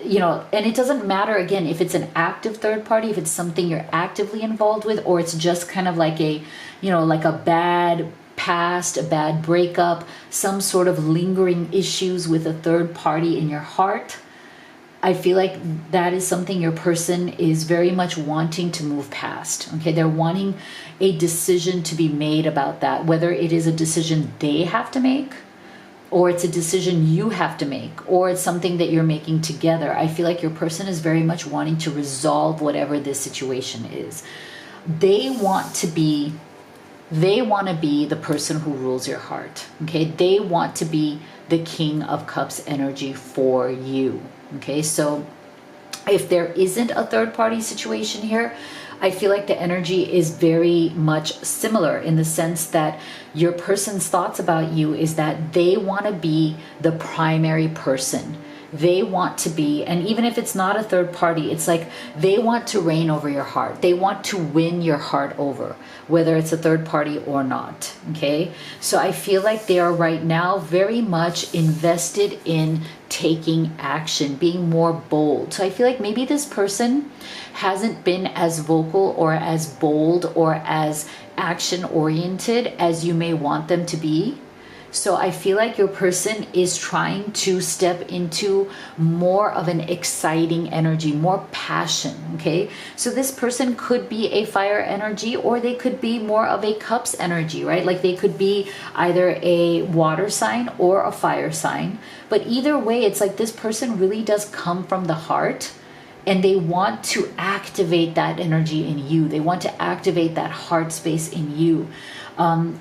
you know, and it doesn't matter again if it's an active third party, if it's something you're actively involved with, or it's just kind of like a, you know, like a bad past, a bad breakup, some sort of lingering issues with a third party in your heart. I feel like that is something your person is very much wanting to move past. Okay, they're wanting a decision to be made about that, whether it is a decision they have to make, or it's a decision you have to make, or it's something that you're making together. I feel like your person is very much wanting to resolve whatever this situation is. They want to be the person who rules your heart. Okay, they want to be the King of Cups energy for you. Okay, so if there isn't a third party situation here, I feel like the energy is very much similar in the sense that your person's thoughts about you is that they want to be the primary person. They want to be, and even if it's not a third party, it's like they want to reign over your heart. They want to win your heart over, whether it's a third party or not. Okay, so I feel like they are right now very much invested in taking action, being more bold. So I feel like maybe this person hasn't been as vocal or as bold or as action oriented as you may want them to be. So I feel like your person is trying to step into more of an exciting energy, more passion, okay? So this person could be a fire energy, or they could be more of a cups energy, right? Like they could be either a water sign or a fire sign. But either way, it's like this person really does come from the heart, and they want to activate that energy in you. They want to activate that heart space in you.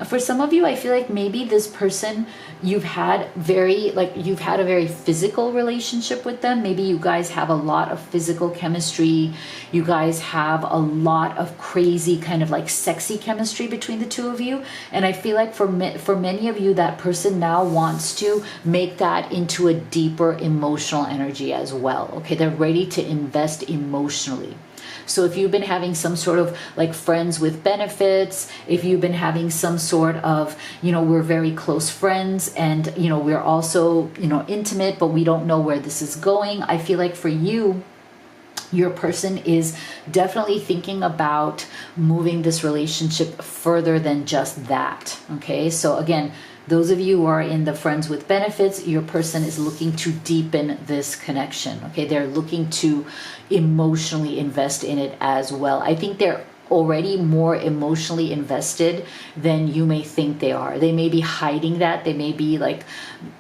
For some of you, I feel like maybe this person, you've had a very physical relationship with them. Maybe you guys have a lot of physical chemistry. You guys have a lot of crazy kind of like sexy chemistry between the two of you. And I feel like for many of you, that person now wants to make that into a deeper emotional energy as well. Okay, they're ready to invest emotionally. So if you've been having some sort of like friends with benefits, if you've been having some sort of, we're very close friends, and, we're also, intimate, but we don't know where this is going. I feel like for you, your person is definitely thinking about moving this relationship further than just that. Okay, so again, those of you who are in the friends with benefits, your person is looking to deepen this connection. Okay, they're looking to emotionally invest in it as well. I think they're already more emotionally invested than you may think they are. They may be hiding that. They may be like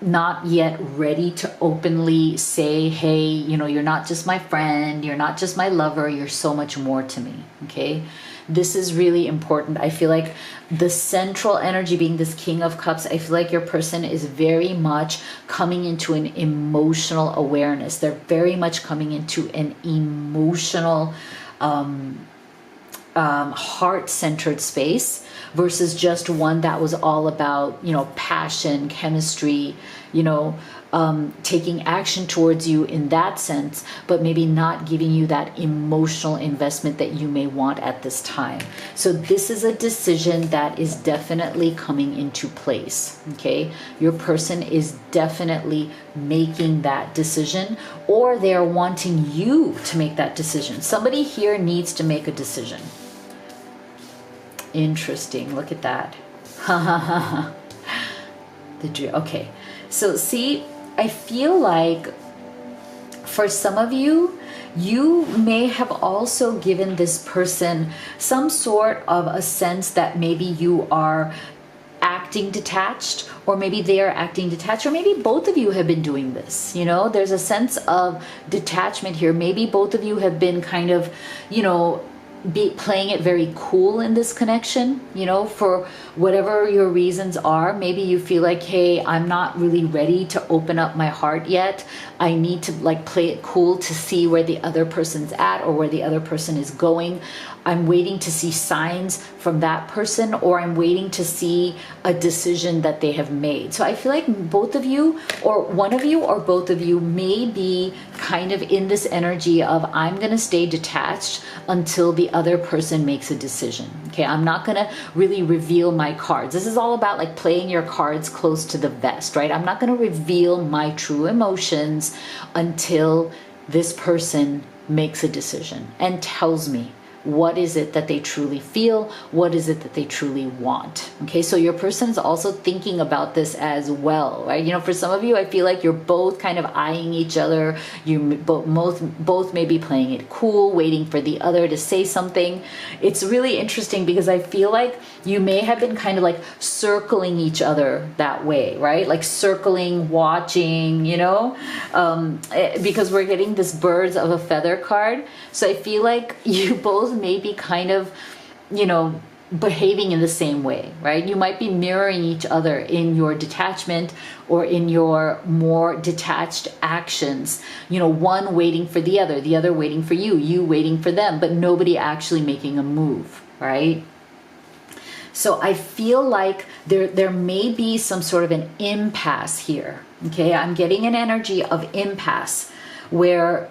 not yet ready to openly say, hey, you're not just my friend, you're not just my lover, you're so much more to me. Okay, this is really important. I feel like the central energy being this King of Cups, I feel like your person is very much coming into an emotional awareness. They're very much coming into an emotional heart-centered space versus just one that was all about, passion, chemistry, taking action towards you in that sense, but maybe not giving you that emotional investment that you may want at this time. So this is a decision that is definitely coming into place, okay? Your person is definitely making that decision, or they're wanting you to make that decision. Somebody here needs to make a decision. Interesting. Look at that. Okay. So see, I feel like for some of you, you may have also given this person some sort of a sense that maybe you are acting detached, or maybe they are acting detached, or maybe both of you have been doing this. There's a sense of detachment here. Maybe both of you have been kind of, playing it very cool in this connection, for whatever your reasons are. Maybe you feel like, hey, I'm not really ready to open up my heart yet. I need to play it cool to see where the other person's at or where the other person is going. I'm waiting to see signs from that person, or I'm waiting to see a decision that they have made. So I feel like both of you, or one of you, or both of you may be kind of in this energy of, I'm going to stay detached until the other person makes a decision. Okay, I'm not going to really reveal my cards. This is all about playing your cards close to the vest, right? I'm not going to reveal my true emotions until this person makes a decision and tells me what is it that they truly feel, what is it that they truly want. Okay, so your person is also thinking about this as well, right? For some of you, I feel like you're both kind of eyeing each other. You both may be playing it cool, waiting for the other to say something. It's really interesting because I feel like you may have been kind of circling each other that way, right? Circling, watching, because we're getting this birds of a feather card. So I feel like you both may be kind of, behaving in the same way, right? You might be mirroring each other in your detachment or in your more detached actions. One waiting for the other waiting for you waiting for them, but nobody actually making a move, right? So I feel like there may be some sort of an impasse here, okay? I'm getting an energy of impasse where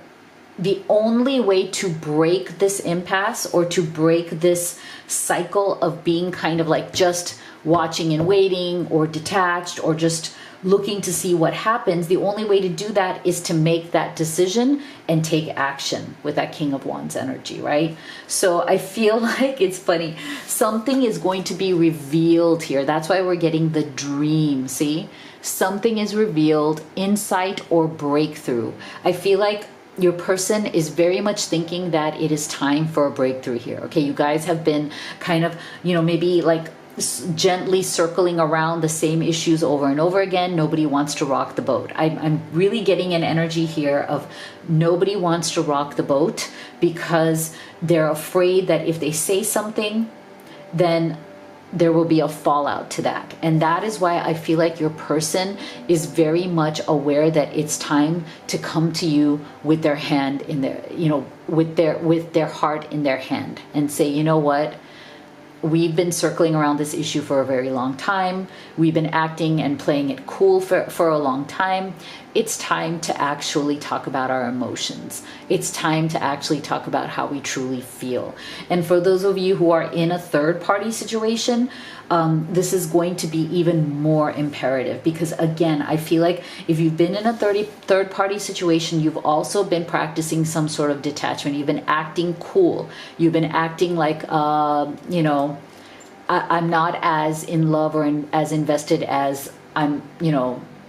the only way to break this impasse, or to break this cycle of being kind of just watching and waiting, or detached, or just looking to see what happens, the only way to do that is to make that decision and take action with that King of Wands energy, right? So I feel like it's funny. Something is going to be revealed here. That's why we're getting the dream, see? Something is revealed, insight or breakthrough. I feel like your person is very much thinking that it is time for a breakthrough here. Okay, you guys have been kind of, maybe like gently circling around the same issues over and over again. Nobody wants to rock the boat. I'm really getting an energy here of nobody wants to rock the boat because they're afraid that if they say something, then there will be a fallout to that. And that is why I feel like your person is very much aware that it's time to come to you with their hand in their, with their heart in their hand and say, you know what? We've been circling around this issue for a very long time. We've been acting and playing it cool for a long time. It's time to actually talk about our emotions. It's time to actually talk about how we truly feel. And for those of you who are in a third-party situation, this is going to be even more imperative because, again, I feel like if you've been in a third-party situation, you've also been practicing some sort of detachment. You've been acting cool. You've been acting like, I'm not as in love or as invested as I'm,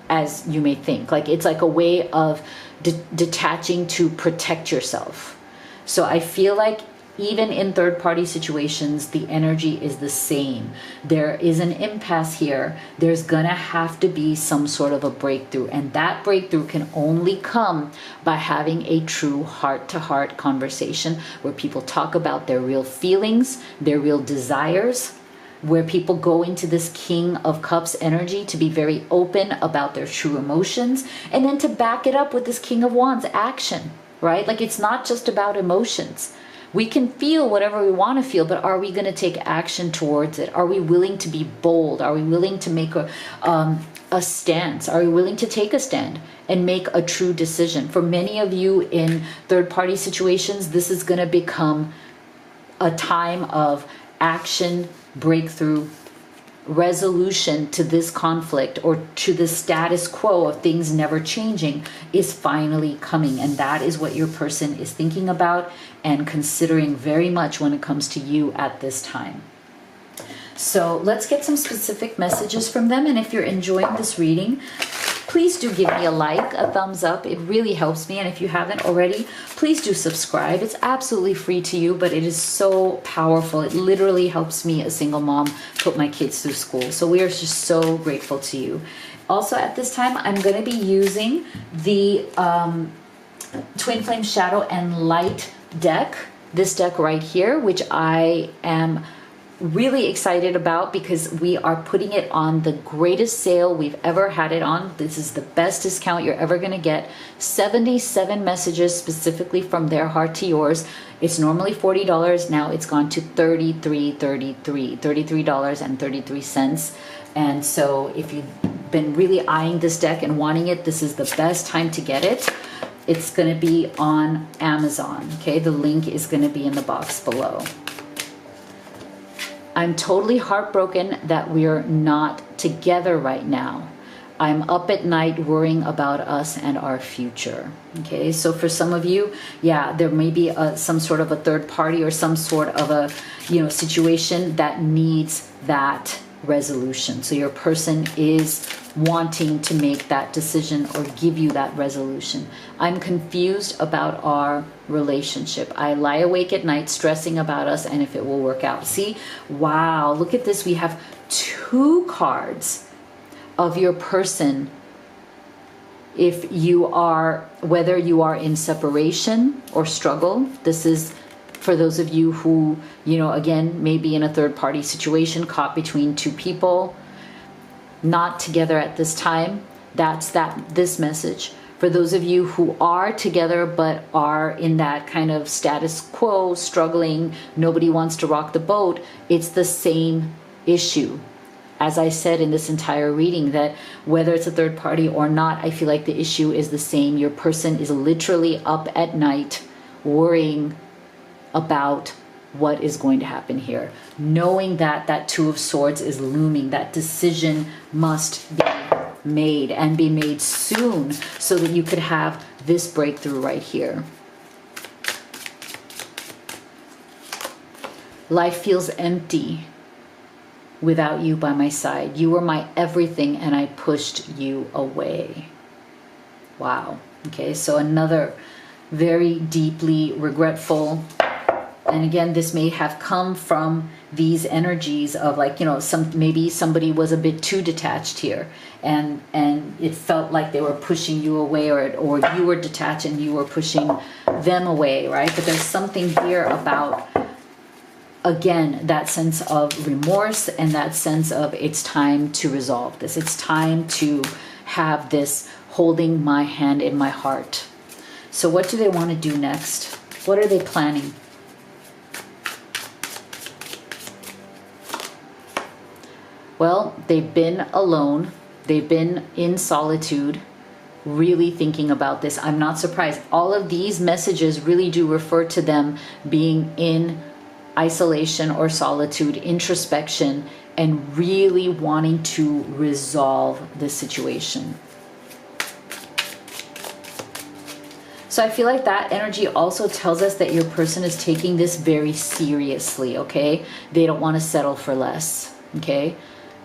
as you may think. Like it's like a way of detaching to protect yourself. So I feel like even in third-party situations, the energy is the same. There is an impasse here. There's gonna have to be some sort of a breakthrough, and that breakthrough can only come by having a true heart-to-heart conversation where people talk about their real feelings, their real desires, where people go into this King of Cups energy to be very open about their true emotions, and then to back it up with this King of Wands action, right? Like it's not just about emotions. We can feel whatever we want to feel, but are we going to take action towards it? Are we willing to be bold? Are we willing to make a stance? Are we willing to take a stand and make a true decision? For many of you in third-party situations, this is going to become a time of action, breakthrough, resolution to this conflict or to the status quo of things never changing is finally coming. And that is what your person is thinking about and considering very much when it comes to you at this time. So let's get some specific messages from them. And if you're enjoying this reading, please do give me a like, a thumbs up. It really helps me. And if you haven't already, please do subscribe. It's absolutely free to you, but it is so powerful. It literally helps me, a single mom, put my kids through school. So we are just so grateful to you. Also at this time, I'm going to be using the Twin Flame Shadow and Light deck. This deck right here, which I am really excited about because we are putting it on the greatest sale we've ever had it on. This is the best discount you're ever going to get. 77 messages specifically from their heart to yours. It's normally $40. Now it's gone to $33.33. And so if you've been really eyeing this deck and wanting it, this is the best time to get it. It's going to be on Amazon. Okay, the link is going to be in the box below. I'm totally heartbroken that we're not together right now. I'm up at night worrying about us and our future. Okay, so for some of you, yeah, there may be some sort of a third party or some sort of a situation that needs that resolution. So your person is wanting to make that decision or give you that resolution. I'm confused about our relationship. I lie awake at night stressing about us and if it will work out. See, wow, look at this. We have 2 cards of your person. If you are, whether you are in separation or struggle, this is for those of you who, again, maybe in a third party situation, caught between 2 people, not together at this time. That's this message. For those of you who are together but are in that kind of status quo, struggling, nobody wants to rock the boat, it's the same issue. As I said in this entire reading, that whether it's a third party or not, I feel like the issue is the same. Your person is literally up at night worrying about what is going to happen here, knowing that that 2 of Swords is looming. That decision must be made, and be made soon, so that you could have this breakthrough right here. Life feels empty without you by my side. You were my everything and I pushed you away. Wow. Okay, so another very deeply regretful, and again, this may have come from these energies of, like, you know, maybe somebody was a bit too detached here, and it felt like they were pushing you away, or you were detached and you were pushing them away, right? But there's something here about, again, that sense of remorse and that sense of it's time to resolve this. It's time to have this holding my hand in my heart. So what do they want to do next? What are they planning? Well, they've been alone. They've been in solitude, really thinking about this. I'm not surprised. All of these messages really do refer to them being in isolation or solitude, introspection, and really wanting to resolve the situation. So I feel like that energy also tells us that your person is taking this very seriously, okay? They don't want to settle for less, okay?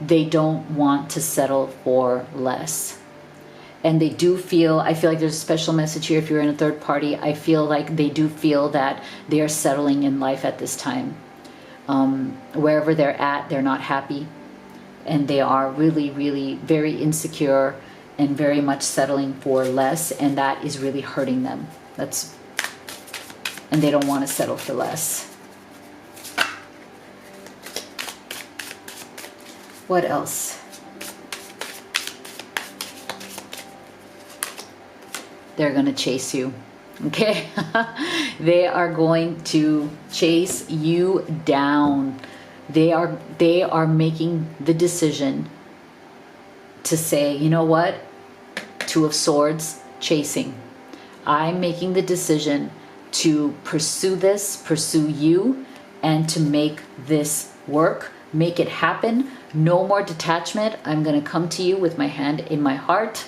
They don't want to settle for less. And they do feel, I feel like there's a special message here if you're in a third party. I feel like they do feel that they are settling in life at this time. Wherever they're at, they're not happy. And they are really, really very insecure and very much settling for less. And that is really hurting them. And they don't want to settle for less. What else? They're going to chase you. Okay? They are going to chase you down. They are making the decision to say, you know what? Two of Swords, chasing. I'm making the decision to pursue this, pursue you, and to make this work, make it happen. No more detachment. I'm going to come to you with my hand in my heart.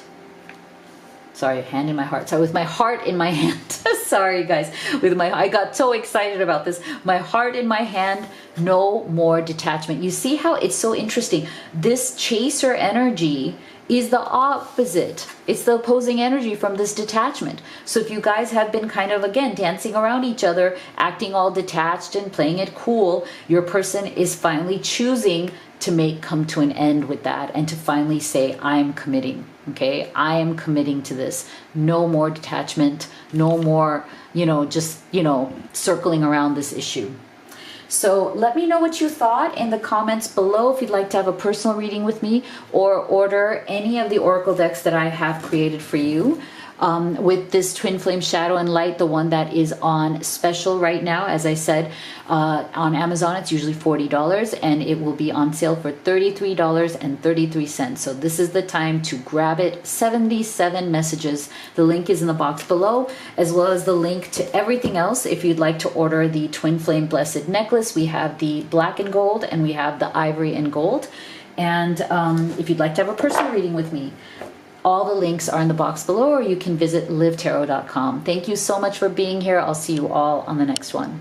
Sorry, hand in my heart. Sorry, with my heart in my hand. Sorry, guys. I got so excited about this. My heart in my hand. No more detachment. You see how it's so interesting? This chaser energy is the opposite. It's the opposing energy from this detachment. So if you guys have been kind of, again, dancing around each other, acting all detached and playing it cool, your person is finally choosing to come to an end with that, and to finally say, I'm committing. Okay, I am committing to this. No more detachment. No more, just, circling around this issue. So let me know what you thought in the comments below. If you'd like to have a personal reading with me or order any of the oracle decks that I have created for you. With this Twin Flame Shadow and Light, the one that is on special right now, as I said, on Amazon, it's usually $40, and it will be on sale for $33.33. So this is the time to grab it. 77 messages. The link is in the box below, as well as the link to everything else. If you'd like to order the Twin Flame Blessed Necklace, we have the black and gold, and we have the ivory and gold. And if you'd like to have a personal reading with me, all the links are in the box below, or you can visit livetarot.com. Thank you so much for being here. I'll see you all on the next one.